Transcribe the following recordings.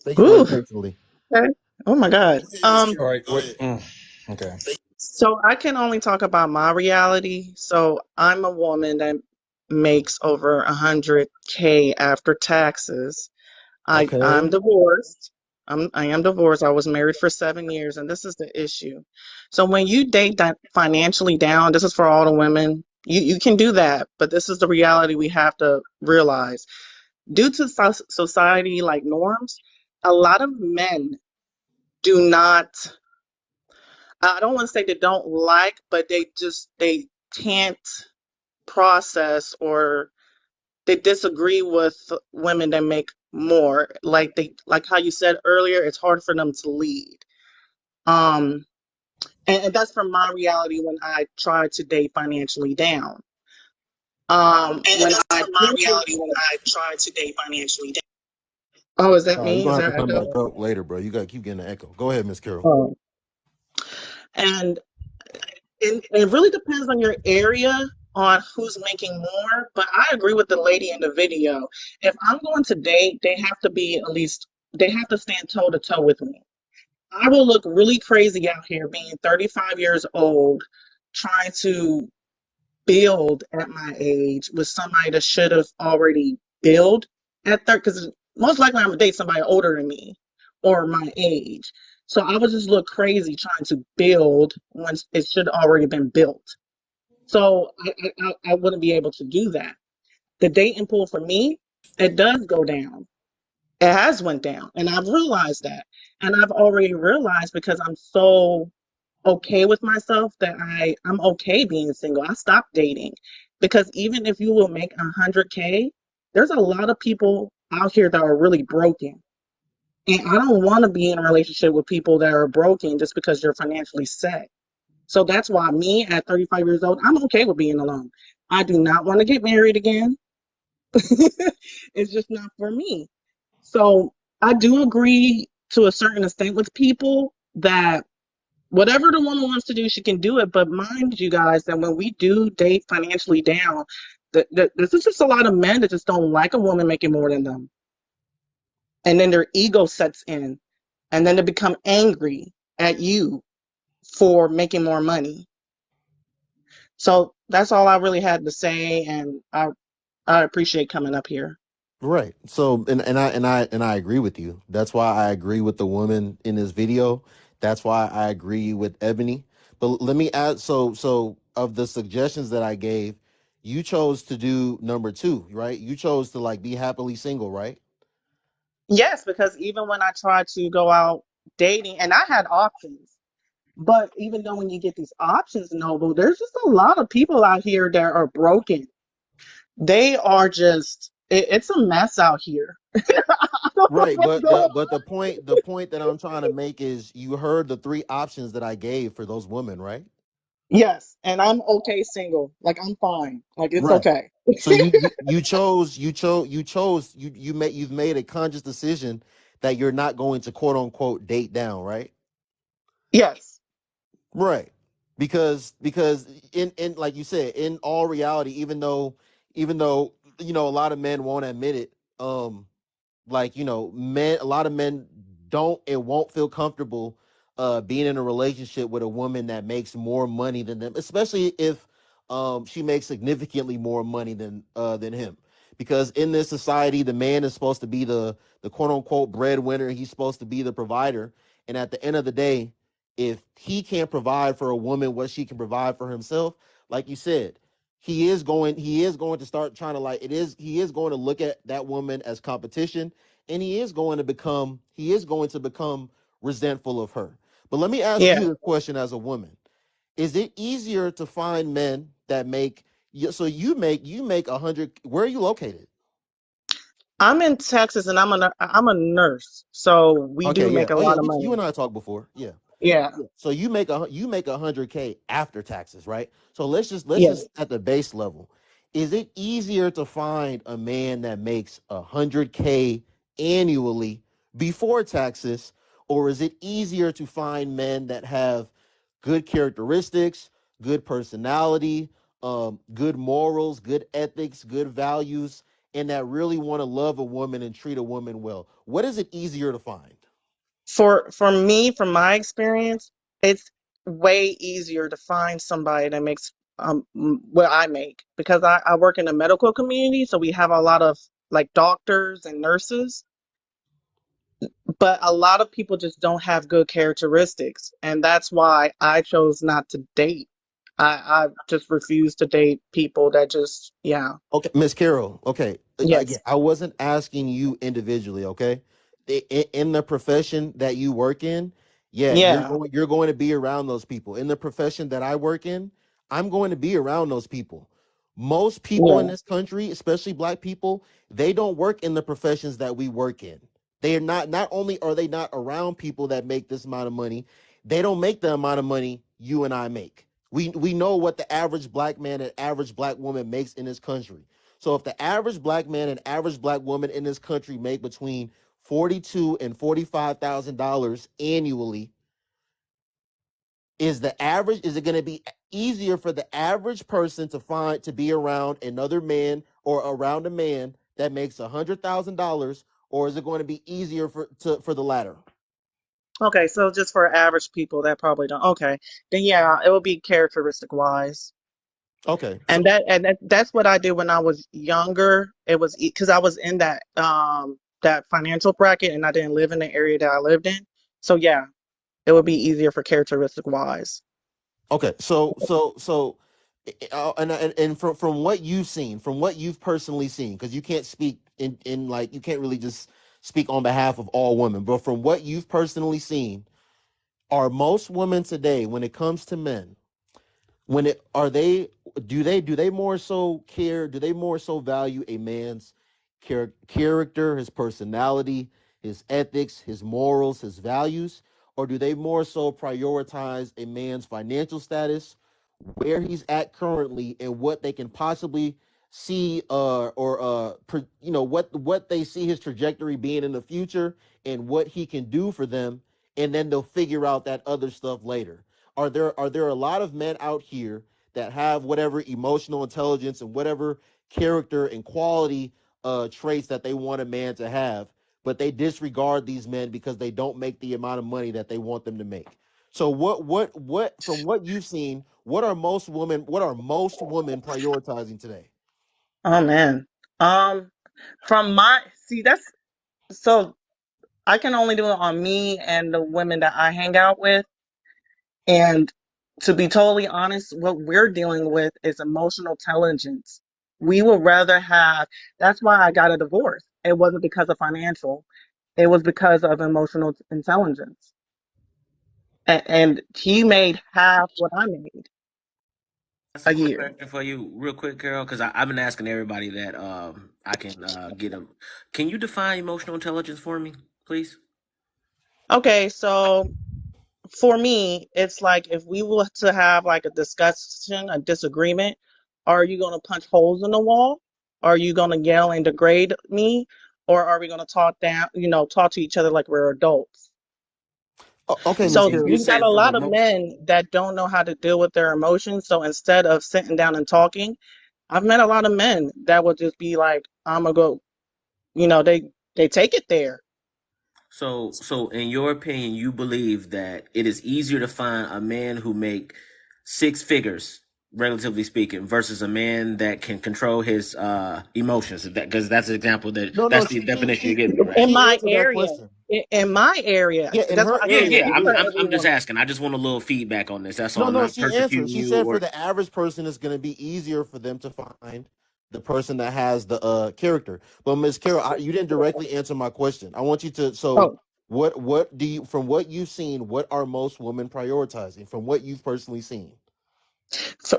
Thank you for Ooh. that patiently. Okay. Oh my God. All right. Okay. So I can only talk about my reality. So I'm a woman that makes over 100K after taxes. I'm Okay. divorced. I am divorced. I was married for 7 years, and this is the issue. So when you date that financially down, this is for all the women. You can do that, but this is the reality we have to realize. Due to society like norms, a lot of men do not, I don't want to say they don't like, but they can't process, or they disagree with women that make more. Like how you said earlier, it's hard for them to lead. Um, and that's from my reality when I tried to date financially down. And When that's I from my did date, reality when I tried to date financially. oh, is that You're me? Is gonna have to there come echo? back up later, bro. You gotta keep getting the echo. Go ahead, Miss Carol. Oh, and it really depends on your area on who's making more. But I agree with the lady in the video. If I'm going to date, they have to be at least, they have to stand toe to toe with me. I will look really crazy out here being 35 years old, trying to build at my age with somebody that should have already built at 30, because most likely I'm gonna date somebody older than me or my age. So I would just look crazy trying to build when it should have already been built. So I wouldn't be able to do that. The dating pool for me, it does go down. It has went down, and I've realized that. And I've already realized because I'm so okay with myself that I'm okay being single. I stopped dating because even if you will make 100K, there's a lot of people out here that are really broken. And I don't want to be in a relationship with people that are broken just because you're financially set. So that's why me at 35 years old, I'm okay with being alone. I do not want to get married again. It's just not for me. So I do agree to a certain extent with people that whatever the woman wants to do, she can do it. But mind you guys that when we do date financially down, there's just a lot of men that just don't like a woman making more than them. And then their ego sets in. And then they become angry at you for making more money. So that's all I really had to say. And I appreciate coming up here. Right. So and I agree with you. That's why I agree with the woman in this video. That's why I agree with Ebony. But let me add, so of the suggestions that I gave, you chose to do number two, right? You chose to like be happily single, right? Yes, because even when I tried to go out dating, and I had options. But even though when you get these options, Noble, there's just a lot of people out here that are broken. They are just, it's a mess out here. I don't know Right, what's but going the on. but the point that I'm trying to make is you heard the three options that I gave for those women, right? Yes, and I'm okay single. Like I'm fine. Like it's Right. okay. So you've made a conscious decision that you're not going to quote unquote date down, right? Yes. Right. Because in like you said, in all reality, even though a lot of men won't admit it, like men, a lot of men don't and won't feel comfortable being in a relationship with a woman that makes more money than them, especially if she makes significantly more money than him, because in this society the man is supposed to be the quote unquote breadwinner. He's supposed to be the provider, and at the end of the day, if he can't provide for a woman what she can provide for himself, like you said, he is going to start trying to, like, he is going to look at that woman as competition, and he is going to become resentful of her. But let me ask Yeah. you this question as a woman: is it easier to find men that so you make 100? Where are you located? I'm in Texas and I'm a nurse. So we Okay, do yeah. make a Oh yeah, lot of you money. and I talked before. Yeah. Yeah. So you make 100K after taxes, right? So let's just Yes. at the base level. Is it easier to find a man that makes 100K annually before taxes, or is it easier to find men that have good characteristics, good personality, good morals, good ethics, good values, and that really want to love a woman and treat a woman well? What is it easier to find? For me, from my experience, it's way easier to find somebody that makes what I make, because I work in the medical community, so we have a lot of like doctors and nurses, but a lot of people just don't have good characteristics, and that's why I chose not to date. I just refuse to date people that just, yeah. Okay, Miss Carol. Okay, yeah, Yes. I wasn't asking you individually. Okay, in the profession that you work in, yeah, Yeah. you're going to be around those people. In the profession that I work in, I'm going to be around those people. Most people in Yeah. this country, especially black people, they don't work in the professions that we work in. They are not. Not only are they not around people that make this amount of money, they don't make the amount of money you and I make. We know what the average black man and average black woman makes in this country. So if the average black man and average black woman in this country make between $42,000 and $45,000 annually, is it going to be easier for the average person to be around another man or around a man that makes $100,000, or is it going to be easier for the latter? Okay, so just for average people that probably don't. Okay, then yeah, it would be characteristic wise. Okay, so And that's what I did when I was younger. It was because I was in that financial bracket and I didn't live in the area that I lived in. So yeah, it would be easier for characteristic wise. okay, and from what you've seen, from what you've personally seen, because you can't speak in like you can't really just speak on behalf of all women, but from what you've personally seen, are most women today, when it comes to men, when it are they do they more so care, do they more so value a man's character, his personality, his ethics, his morals, his values, or do they more so prioritize a man's financial status, where he's at currently, and what they can possibly see what they see his trajectory being in the future and what he can do for them, and then they'll figure out that other stuff later? Are there a lot of men out here that have whatever emotional intelligence and whatever character and quality traits that they want a man to have, but they disregard these men because they don't make the amount of money that they want them to make? So what from what you've seen, what are most women prioritizing today? Oh man. Um, from my see that's so I can only do it on me and the women that I hang out with. And to be totally honest, what we're dealing with is emotional intelligence. We would rather have, that's why I got a divorce. It wasn't because of financial, it was because of emotional intelligence. And he made half what I made That's a a quick year. question for you, real quick, Carol, because I've been asking everybody that I can get them. Can you define emotional intelligence for me, please? Okay, so for me, it's like if we were to have like a discussion, a disagreement, are you going to punch holes in the wall? Are you going to yell and degrade me? Or are we going to talk down, talk to each other like we're adults? Okay, Miss So And you Carroll. we've got said a for the lot of most. men that don't know how to deal with their emotions. So instead of sitting down and talking, I've met a lot of men that will just be like, I'm gonna go, they take it there. So in your opinion, you believe that it is easier to find a man who make six figures, relatively speaking, versus a man that can control his emotions. That because that's the example No, no, that's the definition you're she giving me, right? In she my answered that area, question. in my area, Yeah, in that's why her I Yeah, can't area, yeah. speak yeah. for I'm every just woman. asking. I just want a little feedback on this. That's all. No, I'm no, not she answered. persecuting She you said for or. the average person, it's going to be easier for them to find the person that has the character. But Miss Carol, you didn't directly answer my question. I want you to. So, Oh, what do you, from what you've seen, what are most women prioritizing? From what you've personally seen.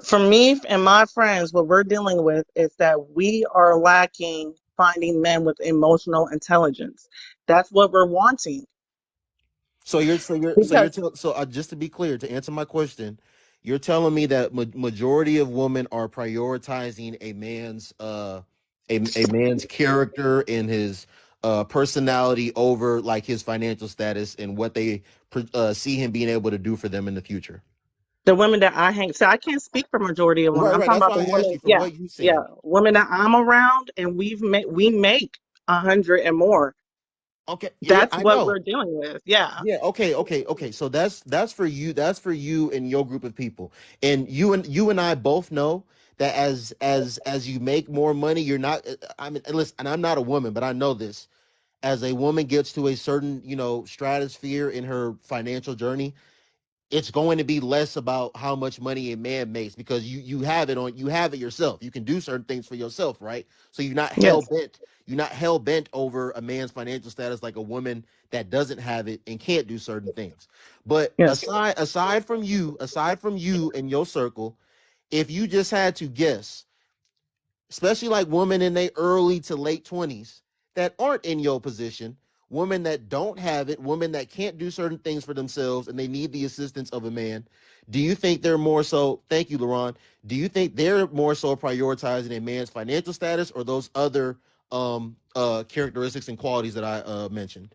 for me and my friends, what we're dealing with is that we are lacking finding men with emotional intelligence. That's what we're wanting. So you're Because just to be clear, to answer my question, you're telling me that majority of women are prioritizing a man's character and his personality over like his financial status and what they see him being able to do for them in the future. The women that I hang, so I can't speak for majority of women. Right, I'm right. talking That's about why the I asked women. you from Yeah, what you yeah, seen. women that I'm around, and we make 100 and more. Okay, yeah, That's I what know. we're dealing with. Yeah. Yeah, okay. So that's for you. That's for you and your group of people. And you and I both know that as you make more money, you're not. I mean, and listen, and I'm not a woman, but I know this. As a woman gets to a certain stratosphere in her financial journey, it's going to be less about how much money a man makes because you have it yourself. You can do certain things for yourself, right? So Yes. you're not hell bent over a man's financial status like a woman that doesn't have it and can't do certain things. But Yes. aside from you and your circle, if you just had to guess, especially like women in their early to late 20s that aren't in your position, women that don't have it, women that can't do certain things for themselves and they need the assistance of a man. Do you think they're more so, thank you, Laron, do you think they're more so prioritizing a man's financial status or those other characteristics and qualities that I mentioned?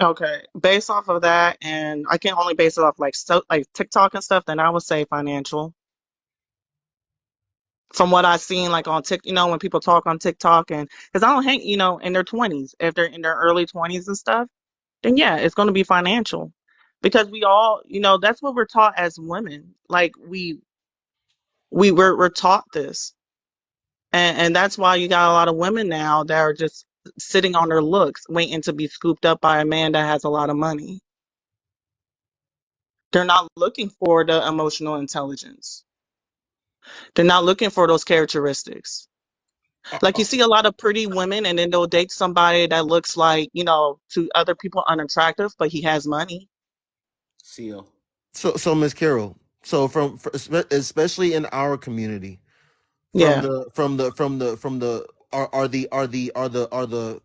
Okay. Based off of that, and I can only base it off like TikTok and stuff, then I would say financial. From what I've seen, like on Tik, when people talk on TikTok, and because I don't hang, in their 20s, if they're in their early 20s and stuff, then yeah, it's going to be financial. Because we all, that's what we're taught as women. Like we're taught this. And that's why you got a lot of women now that are just sitting on their looks, waiting to be scooped up by a man that has a lot of money. They're not looking for the emotional intelligence. They're not looking for those characteristics. Uh, Like uh, you see a lot of pretty women, and then they'll date somebody that looks like, to other people unattractive, but he has money. Seal. so Miss Carroll, so especially in our community, from Yeah. the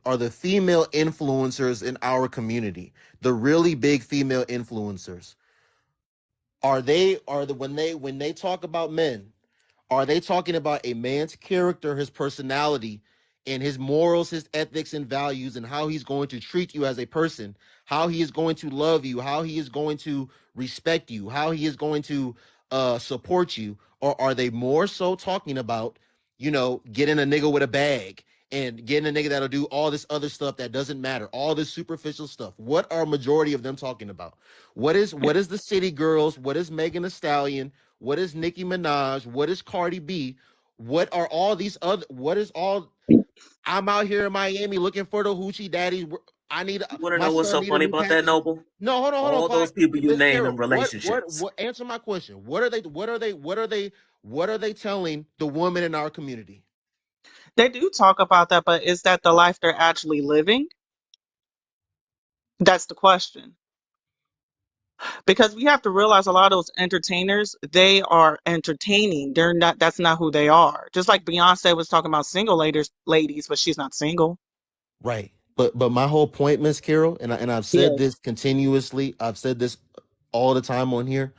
are the female influencers in our community, the really big female influencers, are the when they talk about men, are they talking about a man's character, his personality, and his morals, his ethics and values, and how he's going to treat you as a person, how he is going to love you, how he is going to respect you, how he is going to support you? Or are they more so talking about, getting a nigga with a bag and getting a nigga that'll do all this other stuff that doesn't matter, all this superficial stuff? What are majority of them talking about? What is the city girls? What is Megan Thee Stallion? What is Nicki Minaj? What is Cardi B? What are all these other? What is all? I'm out here in Miami looking for the hoochie daddies. I need You want to my know what's son so need a funny new about that, package. Noble? No, hold on, All Clyde. those people you Miss named Carol, in relationships. answer my question. What are they telling the women in our community? They do talk about that, but is that the life they're actually living? That's the question. Because we have to realize a lot of those entertainers, they are entertaining. They're not, that's not who they are. Just like Beyonce was talking about single ladies, but she's not single. Right. But my whole point, Miss Carol, and I've said Yes. this continuously. I've said this all the time on here.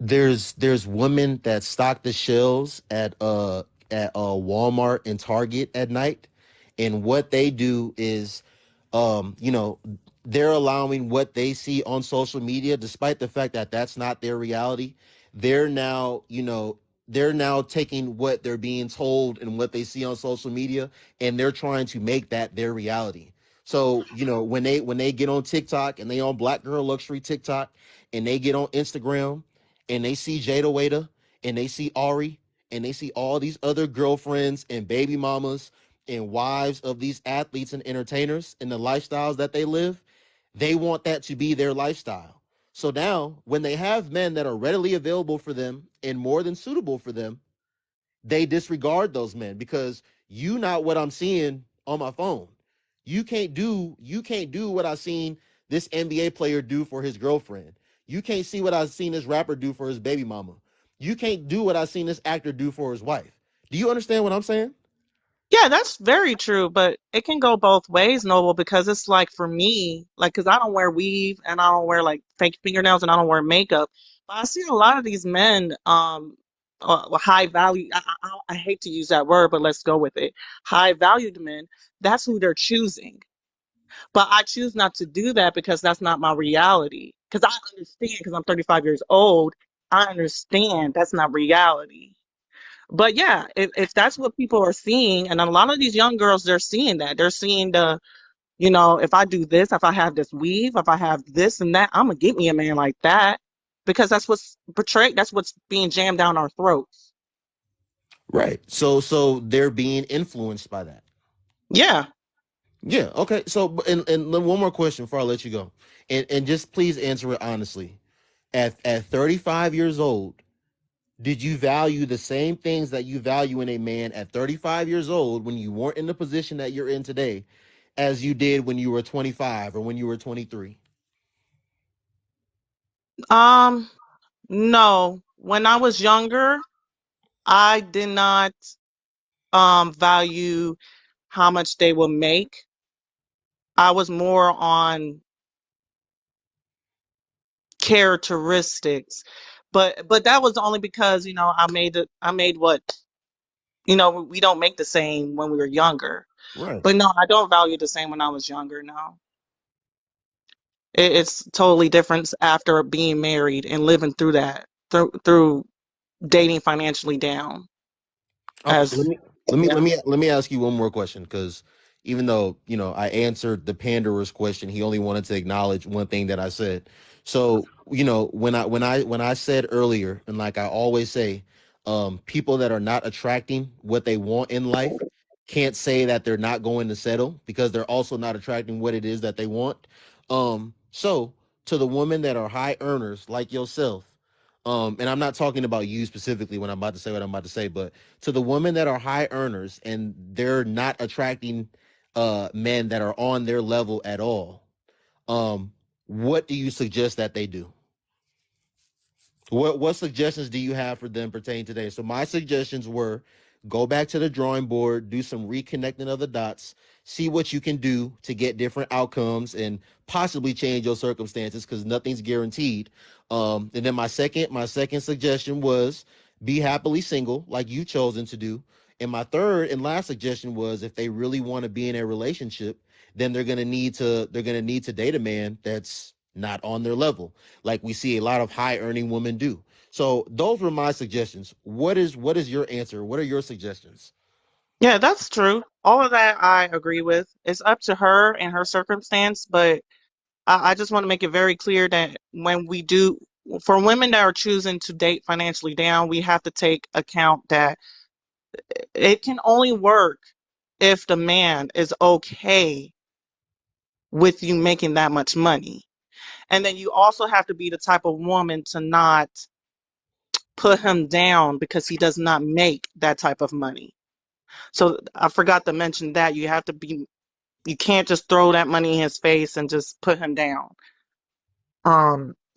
There's women that stock the shelves at Walmart and Target at night, and what they do is, you know, they're allowing what they see on social media, despite the fact that that's not their reality. They're now, they're now taking what they're being told and what they see on social media, and they're trying to make that their reality. So, when they get on TikTok and they on Black Girl Luxury TikTok and they get on Instagram and they see Jada Waiter and they see Ari and they see all these other girlfriends and baby mamas and wives of these athletes and entertainers and the lifestyles that they live, they want that to be their lifestyle. So now, when they have men that are readily available for them and more than suitable for them, they disregard those men because you not what I'm seeing on my phone. You can't do what I seen this NBA player do for his girlfriend. You can't see what I've seen this rapper do for his baby mama. You can't do what I've seen this actor do for his wife. Do you understand what I'm saying? Yeah, that's very true, but it can go both ways, Noble, because it's like for me, like, because I don't wear weave and I don't wear like fake fingernails and I don't wear makeup, but I see a lot of these men, high value. I hate to use that word, but let's go with it. High valued men. That's who they're choosing. But I choose not to do that because that's not my reality. Because I understand, because I'm 35 years old, I understand that's not reality. But yeah, if that's what people are seeing, and a lot of these young girls, they're seeing that. They're seeing the, if I do this, if I have this weave, if I have this and that, I'm gonna get me a man like that. Because that's what's portrayed, that's what's being jammed down our throats. Right. So they're being influenced by that. Yeah. Yeah. Okay. So and one more question before I let you go, and just please answer it honestly. At 35 years old, did you value the same things that you value in a man at 35 years old when you weren't in the position that you're in today, as you did when you were 25 or when you were 23? No. When I was younger, I did not value how much they will make. I was more on characteristics. But that was only because, I made what, we don't make the same when we were younger. Right. But no, I don't value the same when I was younger, no. It's totally different after being married and living through that, through dating financially down. Okay, As let me ask you one more question, because even though I answered the Pandora's question, he only wanted to acknowledge one thing that I said. So when I said earlier, and like I always say, people that are not attracting what they want in life can't say that they're not going to settle, because they're also not attracting what it is that they want. So to the women that are high earners like yourself, and I'm not talking about you specifically when I'm about to say what I'm about to say, but to the women that are high earners and they're not attracting men that are on their level at all, um what do you suggest that they do? What suggestions do you have for them pertaining today? So my suggestions were: go back to the drawing board, do some reconnecting of the dots, see what you can do to get different outcomes and possibly change your circumstances, because nothing's guaranteed. And then my second suggestion was be happily single, like you've chosen to do. And my third and last suggestion was, if they really want to be in a relationship, then they're gonna need to date a man that's not on their level, like we see a lot of high earning women do. So those were my suggestions. What is your answer? What are your suggestions? Yeah, that's true. All of that I agree with. It's up to her and her circumstance, but I just want to make it very clear that for women that are choosing to date financially down, we have to take account that it can only work if the man is okay with you making that much money. And then you also have to be the type of woman to not put him down because he does not make that type of money. So I forgot to mention that you can't just throw that money in his face and just put him down.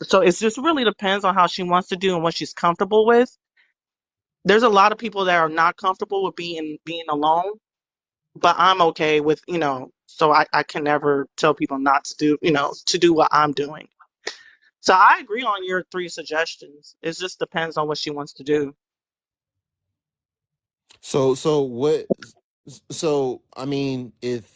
So it just really depends on how she wants to do and what she's comfortable with. There's a lot of people that are not comfortable with being alone, but I'm okay with, so I can never tell people not to do, to do what I'm doing. So I agree on your three suggestions. It just depends on what she wants to do. So I mean, if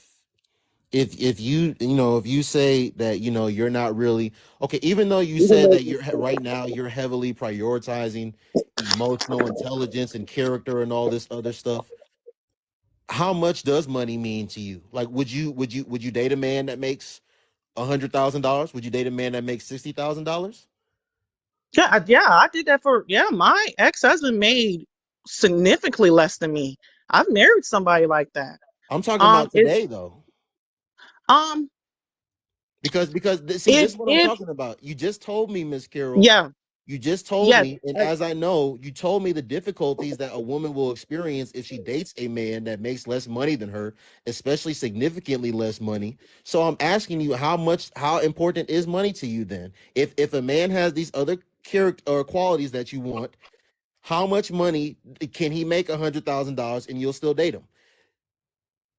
you say that you're not really okay, even though you said that right now you're heavily prioritizing emotional intelligence and character and all this other stuff, how much does money mean to you? Like, would you date a man that makes $100,000? Would you date a man that makes $60,000? Yeah, I did that my ex-husband made significantly less than me. I've married somebody like that. I'm talking about It today, though. um Because see, if this is what I'm if talking about. You just told me, Miss Carol. yeah, You just told yes, me, and as I know, you told me the difficulties that a woman will experience if she dates a man that makes less money than her, especially significantly less money. So I'm asking you, how important is money to you then? If a man has these other character or qualities that you want, how much money can he make? $100,000, and you'll still date him?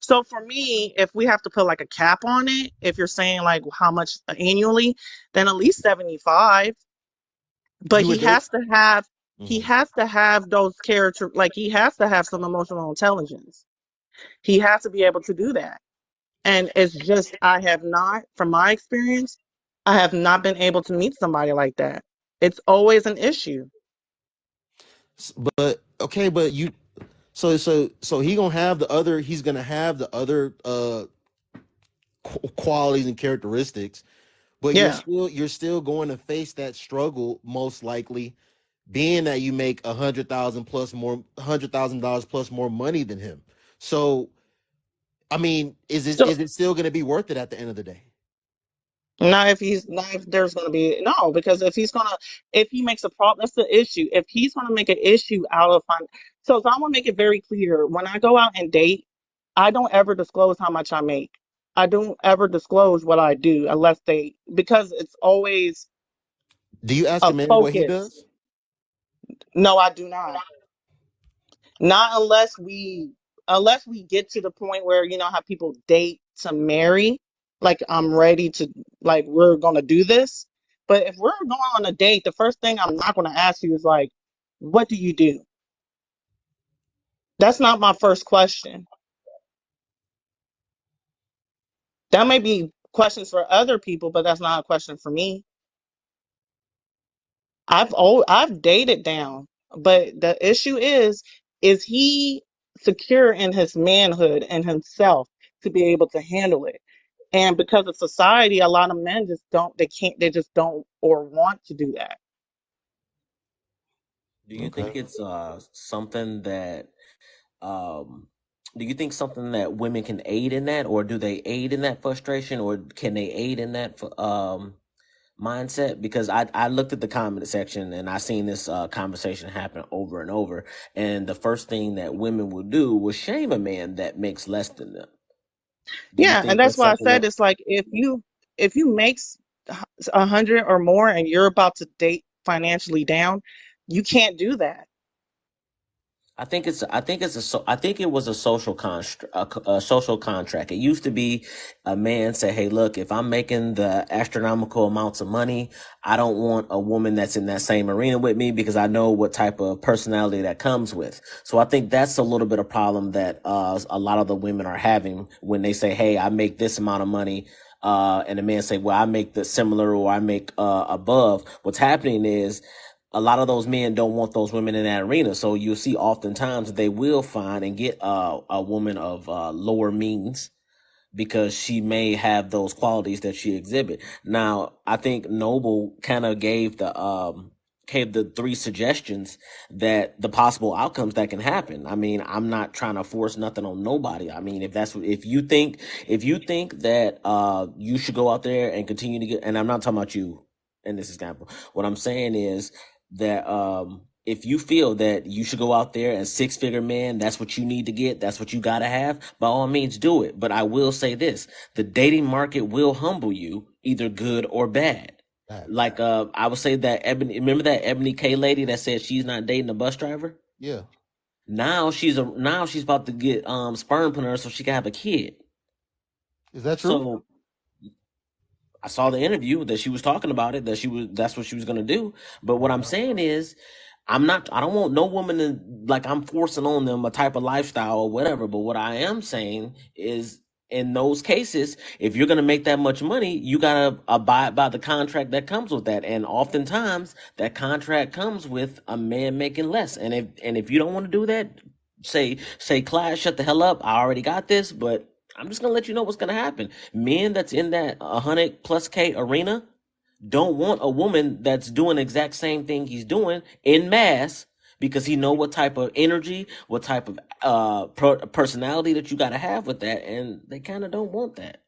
so for me, if we have to put like a cap on it, if you're saying like how much annually, then at least 75. But You would date? he Mhm. has to have those character, like he has to have some emotional intelligence. He has to be able to do that. And it's just, I have not, from my experience, I have not been able to meet somebody like that. It's always an issue. But okay, but you so he gonna have the other. He's gonna have the other qualities and characteristics, but Yeah. you're still going to face that struggle most likely, being that you make $100,000 plus more money than him. So I mean, So is it still going to be worth it at the end of the day? not if there's gonna be no, because if he makes a problem, that's the issue. If he's gonna make an issue out of so I want to make it very clear when I go out and date, I don't ever disclose how much I make. I don't ever disclose what I do unless because it's always Do you ask a a man what he focus. does? No, I do not. Not unless we get to the point where you know how people date to marry, like I'm ready to like we're gonna do this. But if we're going on a date, the first thing I'm not gonna ask you is like, what do you do? That's not my first question. That may be questions for other people, but that's not a question for me. I've dated down, but the issue is he secure in his manhood and himself to be able to handle it? And because of society, a lot of men just don't, they can't, they just don't or want to do that. Do you Okay. think it's something that um do you think something that women can aid in that, or do they aid in that frustration, or can they aid in that mindset? Because I looked at the comment section and I seen this conversation happen over and over, and the first thing that women will do was shame a man that makes less than them. Do you Yeah, and think that's that's why I something said that it's like if you make 100 or more and you're about to date financially down, you can't do that. I think it was a social a social contract. It used to be a man say, "Hey, look, if I'm making the astronomical amounts of money, I don't want a woman that's in that same arena with me because I know what type of personality that comes with." So I think that's a little bit of problem that a lot of the women are having when they say, "Hey, I make this amount of money." And the man say, "Well, I make the similar or I make above." What's happening is a lot of those men don't want those women in that arena. So you'll see oftentimes they will find and get a woman of lower means because she may have those qualities that she exhibit. Now, I think Noble kind of gave the three suggestions that the possible outcomes that can happen. I mean, I'm not trying to force nothing on nobody. I mean, if you think that you should go out there and continue to get, and I'm not talking about you in this example. What I'm saying is that if you feel that you should go out there and six-figure man, that's what you need to get, that's what you got to have, by all means do it. But I will say this, the dating market will humble you, either good or bad. That, Like I would say that remember that Ebony K lady that said she's not dating a bus driver? yeah. Now she's about to get sperm put in her so she can have a kid. Is that true? So I saw the interview that she was talking about it, that's what she was gonna do. But what I'm saying is I don't want no woman to, like, I'm forcing on them a type of lifestyle or whatever. But what I am saying is, in those cases, if you're gonna make that much money, you gotta abide by the contract that comes with that. And oftentimes that contract comes with a man making less. And if you don't want to do that, say, Clyde, shut the hell up. I already got this, but I'm just gonna let you know what's gonna happen. Men that's in that 100+ K arena don't want a woman that's doing the exact same thing he's doing in mass, because he know what type of energy, what type of personality that you got to have with that, and they kind of don't want that.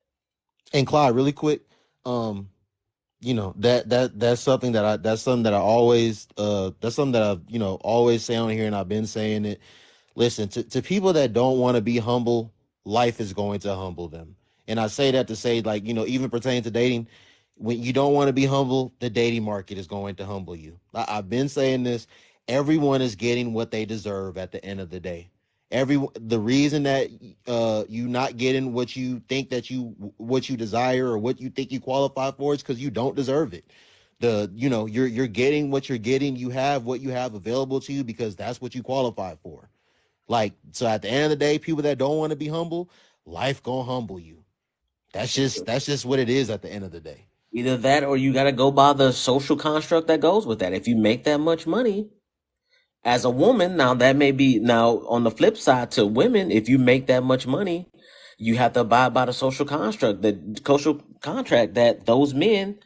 And Clyde, really quick, um, that's something that I always that's something that I always say on here, and I've been saying it. Listen, to people that don't want to be humble, life is going to humble them. And I say that to say, like, even pertaining to dating, when you don't want to be humble, the dating market is going to humble you. I've been saying this. Everyone is getting what they deserve at the end of the day. The reason that you not getting what you desire or what you think you qualify for is because you don't deserve it. You're getting what you're getting. You have what you have available to you because that's what you qualify for. Like, so at the end of the day, people that don't want to be humble, life gonna humble you. That's just what it is at the end of the day. Either that or you got to go by the social construct that goes with that. If you make that much money as a woman, now that may be now on the flip side to women, if you make that much money, you have to abide by the social construct, the social contract that those men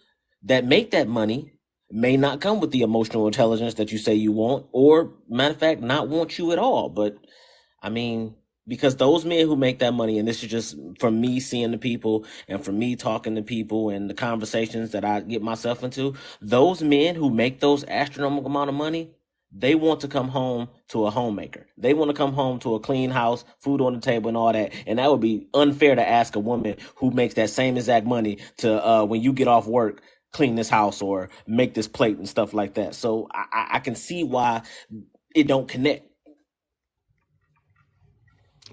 that make that money may not come with the emotional intelligence that you say you want, or matter of fact, not want you at all. But I mean, because those men who make that money, and this is just from me seeing the people and from me talking to people and the conversations that I get myself into, those men who make those astronomical amount of money, they want to come home to a homemaker. They want to come home to a clean house, food on the table, and all that. And that would be unfair to ask a woman who makes that same exact money to, when you get off work, clean this house or make this plate and stuff like that. So I can see why it don't connect.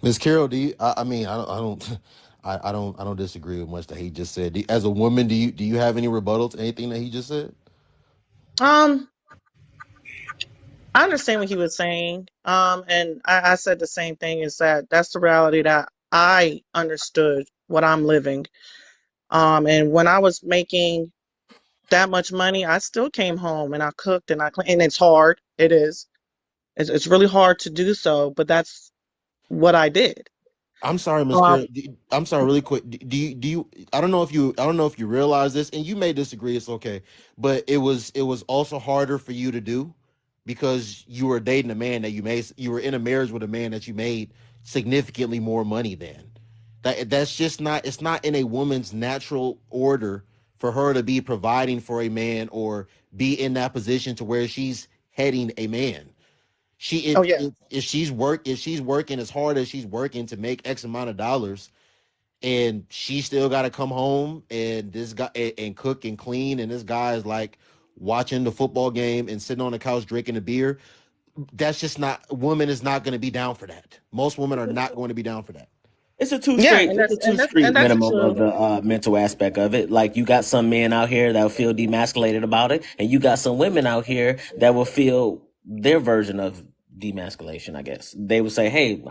Ms. Carroll, do you? I mean, I don't disagree with much that he just said. As a woman, do you have any rebuttal to anything that he just said? Um, I understand what he was saying. And I said the same thing, is that that's the reality that I understood what I'm living. And when I was making that much money, I still came home and I cooked and I cleaned, and it's hard. It is. It's really hard to do so, but that's what I did. I'm sorry, Ms. Um, Carroll. I'm sorry, really quick. Do you? I don't know if you realize this, and you may disagree. It's okay, but it was also harder for you to do because you were dating a man that you were in a marriage with a man that you made significantly more money than. That's just not. It's not in a woman's natural order for her to be providing for a man or be in that position to where she's heading a man. She oh yeah. if she's working as hard as she's working to make X amount of dollars, and she still got to come home and this guy and cook and clean, and this guy is like watching the football game and sitting on the couch drinking a beer. That's just not. Woman is not going to be down for that. Most women are not going to be down for that. It's a two Yeah, straight. and It's a that's two and that's street and that's minimum of true. the mental aspect of it. Like you got some men out here that will feel demasculated about it, and you got some women out here that will feel their version of demasculation. I guess they would say, "Hey,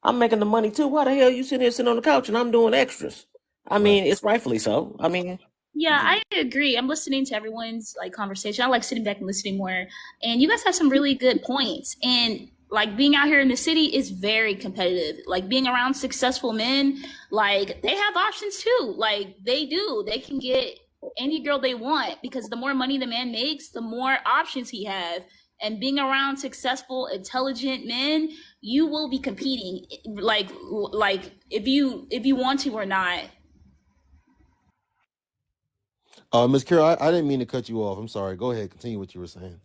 I'm making the money too. Why the hell you sitting on the couch and I'm doing extras?" I Right. mean, it's rightfully so. I mean, Yeah, I agree. I'm listening to everyone's like conversation. I like sitting back and listening more. And you guys have some really good points. And like being out here in the city is very competitive. Like being around successful men, like they have options too. Like they do. They can get any girl they want because the more money the man makes, the more options he have. And being around successful, intelligent men, you will be competing like if you want to or not. Ms. Carroll, I didn't mean to cut you off. I'm sorry. Go ahead. Continue what you were saying.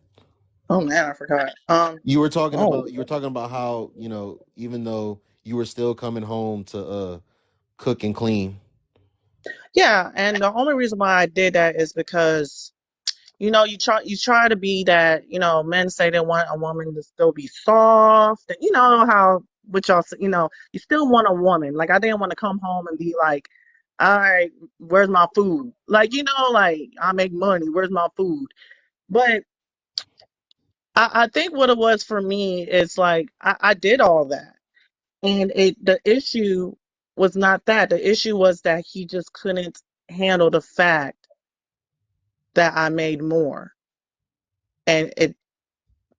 Oh man, I forgot. Oh You were talking about how, even though you were still coming home to cook and clean. yeah, and the only reason why I did that is because you try to be that, men say they want a woman to still be soft, and you know how, which y'all say, you still want a woman. Like I didn't want to come home and be like, all right, where's my food? Like, like I make money, where's my food? But I think what it was for me is like I did all that. And the issue was not that. The issue was that he just couldn't handle the fact that I made more. And it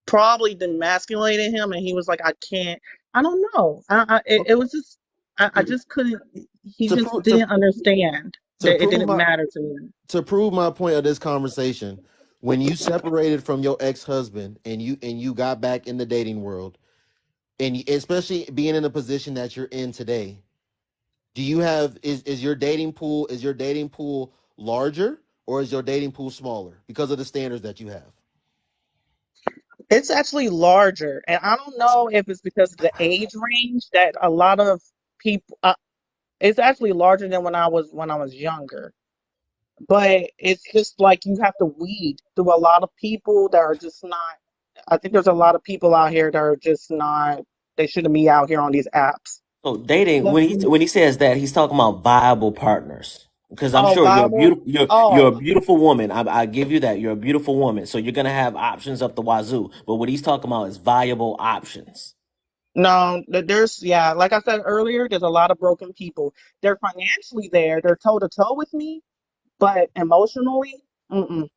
probably demasculated him, and he was like, I can't. I don't know. It was just, I just couldn't. He To just prove to didn't understand to that it prove didn't my matter to me. to prove my point of this conversation, when you separated from your ex-husband and you got back in the dating world, and especially being in the position that you're in today, do you have is your dating pool larger, or is your dating pool smaller because of the standards that you have? It's actually larger, and I don't know if it's because of the age range that a lot of people. It's actually larger than when I was younger. But it's just like you have to weed through a lot of people that are just not. I think there's a lot of people out here that are just not. They shouldn't be out here on these apps. so dating But when he says that he's talking about viable partners. Because I'm oh, sure you're a Bible. beautiful you're a Oh beautiful woman. I give you that. You're a beautiful woman. So you're gonna have options up the wazoo. But what he's talking about is viable options. no, there's yeah. Like I said earlier, there's a lot of broken people. They're financially there. They're toe to toe with me, but emotionally, mm-mm.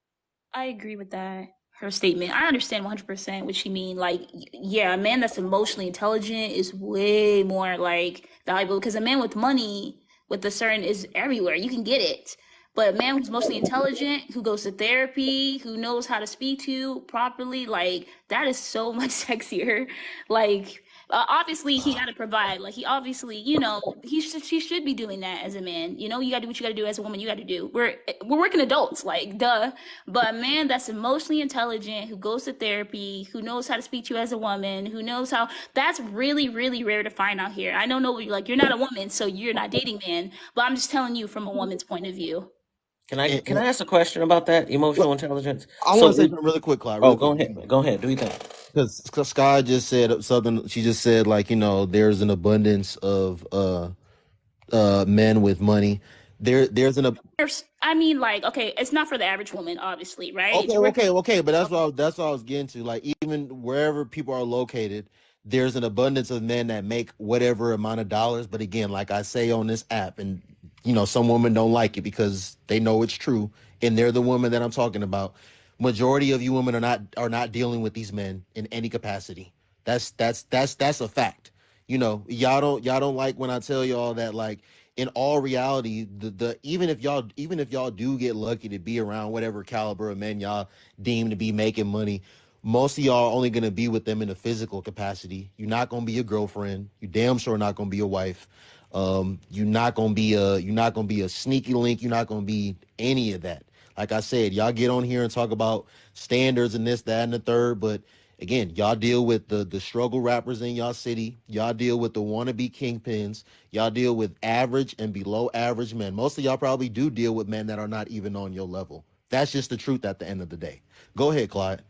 I agree with that. Her statement. I understand 100% what she mean. Like, yeah, a man that's emotionally intelligent is way more like valuable because a man with money with a certain is everywhere. You can get it. But a man who's mostly intelligent, who goes to therapy, who knows how to speak to you properly, like that is so much sexier. Like obviously he got to provide. Like he obviously, he should be doing that as a man. You got to do what you got to do as a woman. You got to do. We're working adults, like duh. But a man that's emotionally intelligent, who goes to therapy, who knows how to speak to you as a woman, who knows how, that's really, really rare to find out here. I don't know, like you're not a woman, so you're not dating men. But I'm just telling you from a woman's point of view. Can I And, can I ask a question about that emotional intelligence? I So want to say something really quick, Clyde. oh, Really go quick. ahead. Go ahead. Do you think? Because Sky just said something. She just said like, there's an abundance of men with money. There's an I mean, like, okay, it's not for the average woman, obviously, right? okay. But that's what I was getting to. Like, even wherever people are located, there's an abundance of men that make whatever amount of dollars. But again, like I say on this app, and some women don't like it because they know it's true, and they're the woman that I'm talking about. Majority of you women are not dealing with these men in any capacity. That's a fact. Y'all don't like when I tell y'all that, like, in all reality, the even if y'all do get lucky to be around whatever caliber of men y'all deem to be making money, most of y'all are only gonna be with them in a physical capacity. You're not gonna be a girlfriend. You damn sure not gonna be a wife. You're not gonna be a sneaky link. You're not gonna be any of that. Like I said, y'all get on here and talk about standards and this, that, and the third, but again, y'all deal with the struggle rappers in y'all city. Y'all deal with the wannabe kingpins. Y'all deal with average and below average men. Most of y'all probably do deal with men that are not even on your level. That's just the truth at the end of the day. Go ahead, Clyde.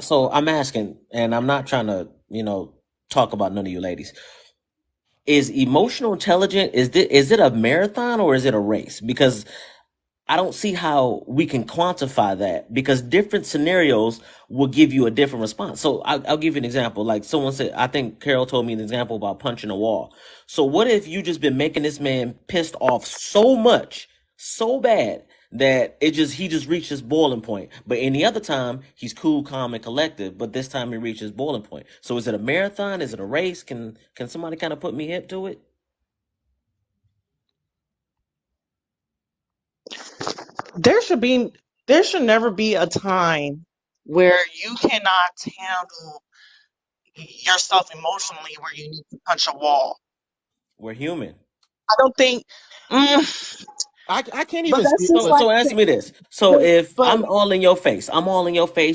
So I'm asking, and I'm not trying to, talk about none of you ladies. Is emotional intelligence, is it a marathon or is it a race? Because I don't see how we can quantify that, because different scenarios will give you a different response. So I'll give you an example. Like someone said, I think Carol told me an example about punching a wall. So what if you just been making this man pissed off so much, so bad that he just reached his boiling point. But any other time he's cool, calm, and collective. But this time he reaches boiling point. So is it a marathon? Is it a race? Can somebody kind of put me hip to it? There should never be a time where you cannot handle yourself emotionally where you need to punch a wall. We're human. I don't think. I can't But even that's speak. just So like. answer me this. So if But I'm all in your face,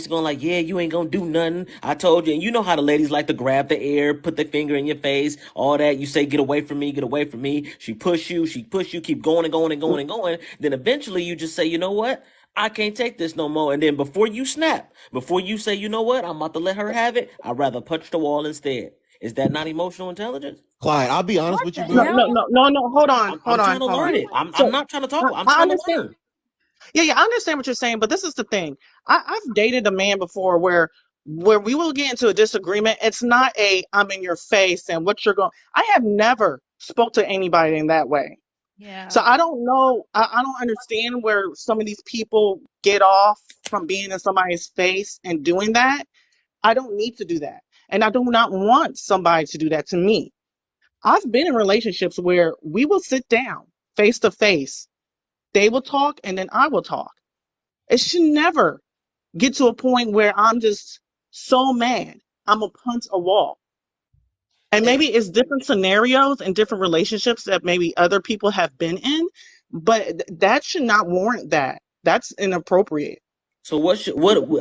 going like, yeah, you ain't gonna do nothing. I told you. And you know how the ladies like to grab the air, put their finger in your face, all that. You say, get away from me, get away from me. She push you, keep going and going and going and going. Then eventually you just say, you know what? I can't take this no more. And then before you snap, before you say, you know what? I'm about to let her have it, I'd rather punch the wall instead. Is that not emotional intelligence? Clyde, I'll be honest What with the you, no, bro. no, hell? no, no, no. Hold on, I'm trying to hold on. learn it. I'm So not trying to talk. I'm I trying to understand. learn. Yeah, I understand what you're saying, but this is the thing. I've dated a man before where we will get into a disagreement. It's not a I'm in your face and what you're going. I have never spoke to anybody in that way. So Yeah. I don't know. I don't understand where some of these people get off from being in somebody's face and doing that. I don't need to do that. And I do not want somebody to do that to me. I've been in relationships where we will sit down face to face. They will talk and then I will talk. It should never get to a point where I'm just so mad. I'm gonna punch a wall. And Eh, maybe it's different scenarios and different relationships that maybe other people have been in, but that should not warrant that. That's inappropriate. So what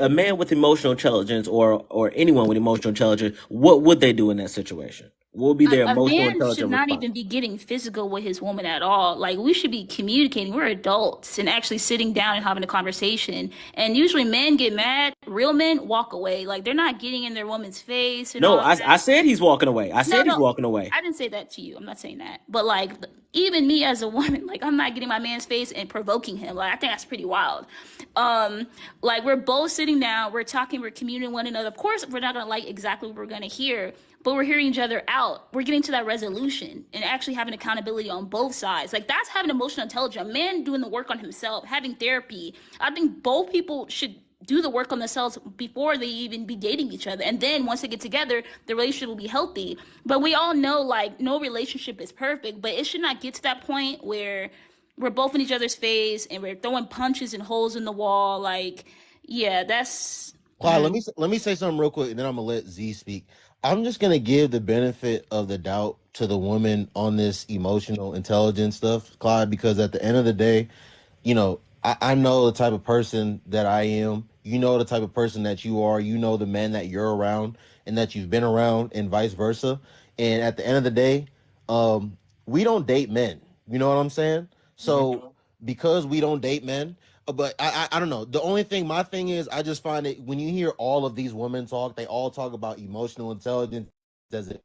a man with emotional intelligence or anyone with emotional intelligence, what would they do in that situation? What would be their A emotional man should intelligent not response? even be getting physical with his woman at all. Like we should be communicating. We're adults and actually sitting down and having a conversation. And usually men get mad. Real men walk away. Like they're not getting in their woman's face and No, all I that. said he's walking away. I No, said he's no, walking away. I didn't say that to you. I'm not saying that. But like even me as a woman, like I'm not getting my man's face and provoking him. Like I think that's pretty wild. Um, like we're both sitting down, we're talking, we're communing with one another. Of course, we're not gonna like exactly what we're gonna hear, but we're hearing each other out. We're getting to that resolution and actually having accountability on both sides. Like, that's having emotional intelligence. A man doing the work on himself, having therapy. I think both people should do the work on themselves before they even be dating each other. And then once they get together, the relationship will be healthy. But we all know, like, no relationship is perfect, but it should not get to that point where we're both in each other's face and we're throwing punches and holes in the wall. Like, yeah, that's... Clyde, let me say something real quick, and then I'm gonna let Z speak. I'm just gonna give the benefit of the doubt to the woman on this emotional intelligence stuff, Clyde, because at the end of the day, you know, I know the type of person that I am. You know the type of person that you are. You know the men that you're around and that you've been around, and vice versa. And at the end of the day, we don't date men. You know what I'm saying? So because we don't date men, but I don't know. The only thing, my thing is, I just find it, when you hear all of these women talk, they all talk about emotional intelligence as if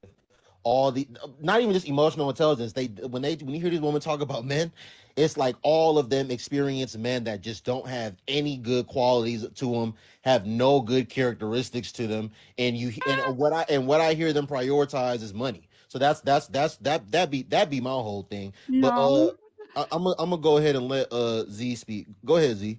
all the, not even just emotional intelligence. When you hear these women talk about men, it's like all of them experience men that just don't have any good qualities to them, have no good characteristics to them, and what I hear them prioritize is money. So that'd be my whole thing. But No. I'm gonna go ahead and let Z speak. Go ahead, Z.